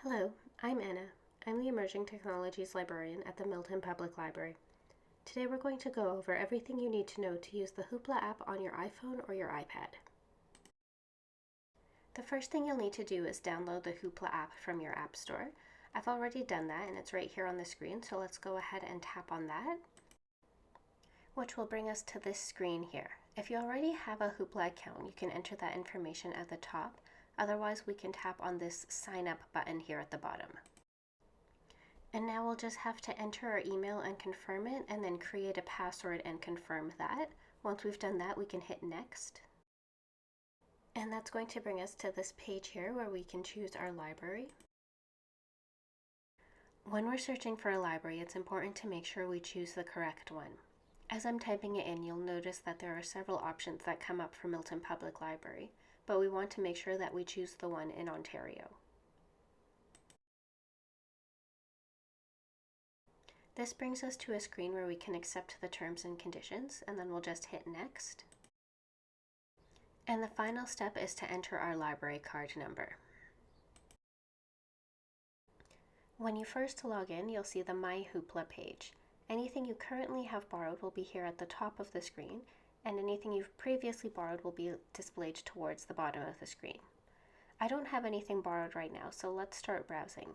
Hello, I'm Anna. I'm the Emerging Technologies Librarian at the Milton Public Library. Today we're going to go over everything you need to know to use the Hoopla app on your iPhone or your iPad. The first thing you'll need to do is download the Hoopla app from your App Store. I've already done that and it's right here on the screen, so let's go ahead and tap on that, which will bring us to this screen here. If you already have a Hoopla account, you can enter that information at the top. Otherwise, we can tap on this sign up button here at the bottom. And now we'll just have to enter our email and confirm it, and then create a password and confirm that. Once we've done that, we can hit next. And that's going to bring us to this page here where we can choose our library. When we're searching for a library, it's important to make sure we choose the correct one. As I'm typing it in, you'll notice that there are several options that come up for Milton Public Library, but we want to make sure that we choose the one in Ontario. This brings us to a screen where we can accept the terms and conditions, and then we'll just hit next. And the final step is to enter our library card number. When you first log in, you'll see the My Hoopla page. Anything you currently have borrowed will be here at the top of the screen, and anything you've previously borrowed will be displayed towards the bottom of the screen. I don't have anything borrowed right now, so let's start browsing.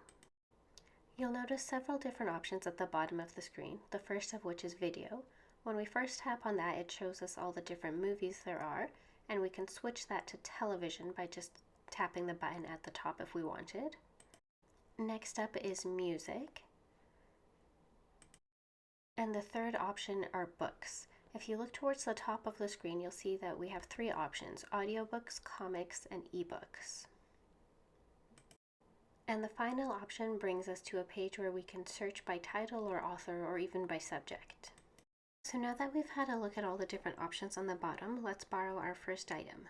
You'll notice several different options at the bottom of the screen, the first of which is video. When we first tap on that, it shows us all the different movies there are, and we can switch that to television by just tapping the button at the top if we wanted. Next up is music. And the third option are books. If you look towards the top of the screen, you'll see that we have three options: audiobooks, comics, and ebooks. And the final option brings us to a page where we can search by title or author or even by subject. So now that we've had a look at all the different options on the bottom, let's borrow our first item.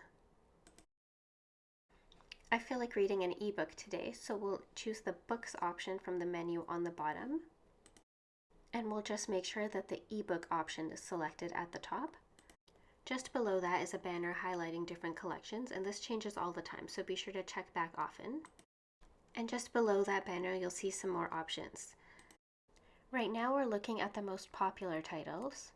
I feel like reading an ebook today, so we'll choose the books option from the menu on the bottom. And we'll just make sure that the ebook option is selected at the top. Just below that is a banner highlighting different collections, and this changes all the time, so be sure to check back often. And just below that banner, you'll see some more options. Right now we're looking at the most popular titles.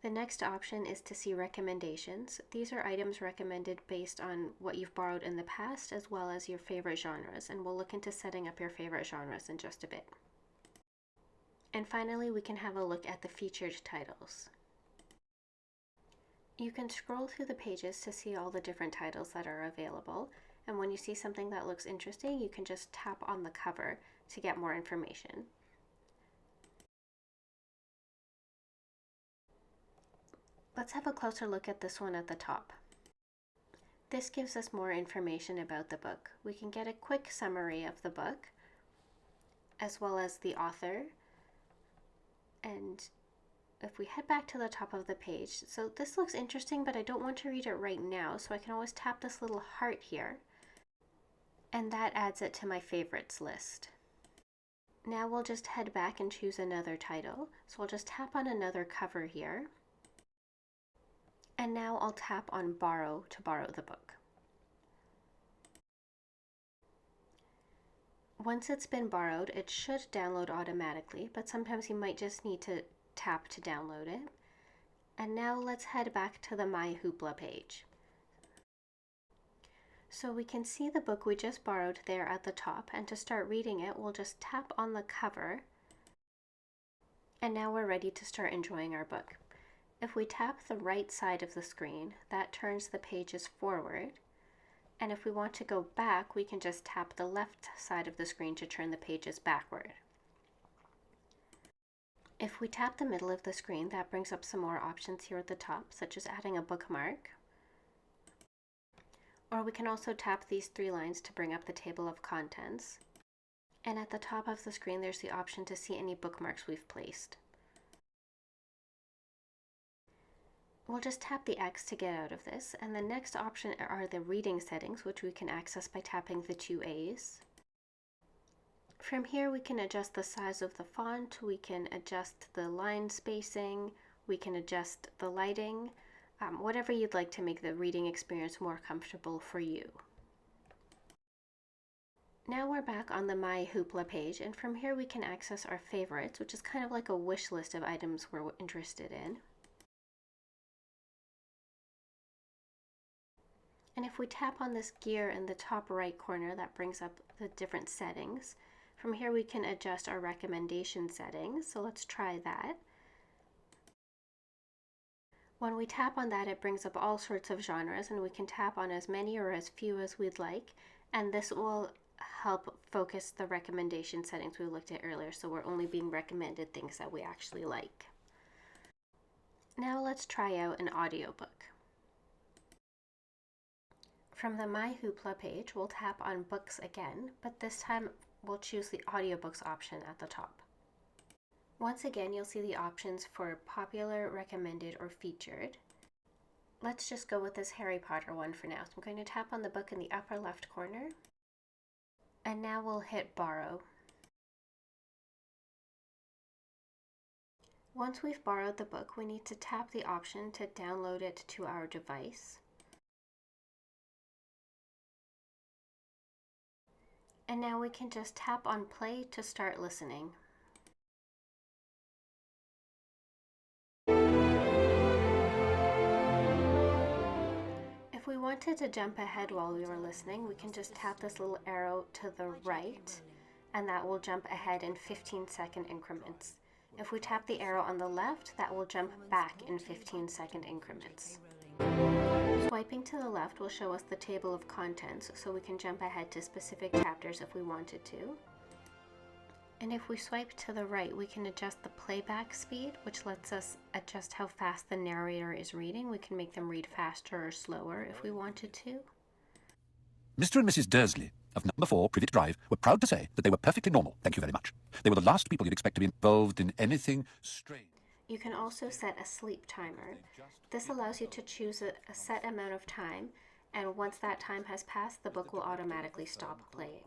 The next option is to see recommendations. These are items recommended based on what you've borrowed in the past, as well as your favorite genres, and we'll look into setting up your favorite genres in just a bit. And finally, we can have a look at the featured titles. You can scroll through the pages to see all the different titles that are available, and when you see something that looks interesting, you can just tap on the cover to get more information. Let's have a closer look at this one at the top. This gives us more information about the book. We can get a quick summary of the book, as well as the author. And if we head back to the top of the page, so this looks interesting, but I don't want to read it right now, so I can always tap this little heart here, and that adds it to my favorites list. Now we'll just head back and choose another title. So I'll just tap on another cover here, and now I'll tap on borrow to borrow the book. Once it's been borrowed, it should download automatically, but sometimes you might just need to tap to download it. And now let's head back to the My Hoopla page. So we can see the book we just borrowed there at the top, and to start reading it, we'll just tap on the cover, and now we're ready to start enjoying our book. If we tap the right side of the screen, that turns the pages forward. And if we want to go back, we can just tap the left side of the screen to turn the pages backward. If we tap the middle of the screen, that brings up some more options here at the top, such as adding a bookmark. Or we can also tap these three lines to bring up the table of contents. And at the top of the screen, there's the option to see any bookmarks we've placed. We'll just tap the X to get out of this, and the next option are the reading settings, which we can access by tapping the two A's. From here we can adjust the size of the font, we can adjust the line spacing, we can adjust the lighting, whatever you'd like to make the reading experience more comfortable for you. Now we're back on the My Hoopla page, and from here we can access our favorites, which is kind of like a wish list of items we're interested in. And if we tap on this gear in the top right corner, that brings up the different settings. From here we can adjust our recommendation settings, so let's try that. When we tap on that, it brings up all sorts of genres, and we can tap on as many or as few as we'd like, and this will help focus the recommendation settings we looked at earlier, so we're only being recommended things that we actually like. Now let's try out an audiobook. From the My Hoopla page, we'll tap on Books again, but this time we'll choose the Audiobooks option at the top. Once again, you'll see the options for popular, recommended, or featured. Let's just go with this Harry Potter one for now. So I'm going to tap on the book in the upper left corner, and now we'll hit borrow. Once we've borrowed the book, we need to tap the option to download it to our device. And now we can just tap on play to start listening. If we wanted to jump ahead while we were listening, we can just tap this little arrow to the right, and that will jump ahead in 15-second increments. If we tap the arrow on the left, that will jump back in 15-second increments. Swiping to the left will show us the table of contents, so we can jump ahead to specific chapters if we wanted to. And if we swipe to the right, we can adjust the playback speed, which lets us adjust how fast the narrator is reading. We can make them read faster or slower if we wanted to. Mr. and Mrs. Dursley of number 4 Privet Drive were proud to say that they were perfectly normal, thank you very much. They were the last people you'd expect to be involved in anything strange. You can also set a sleep timer. This allows you to choose a set amount of time, and once that time has passed, the book will automatically stop playing.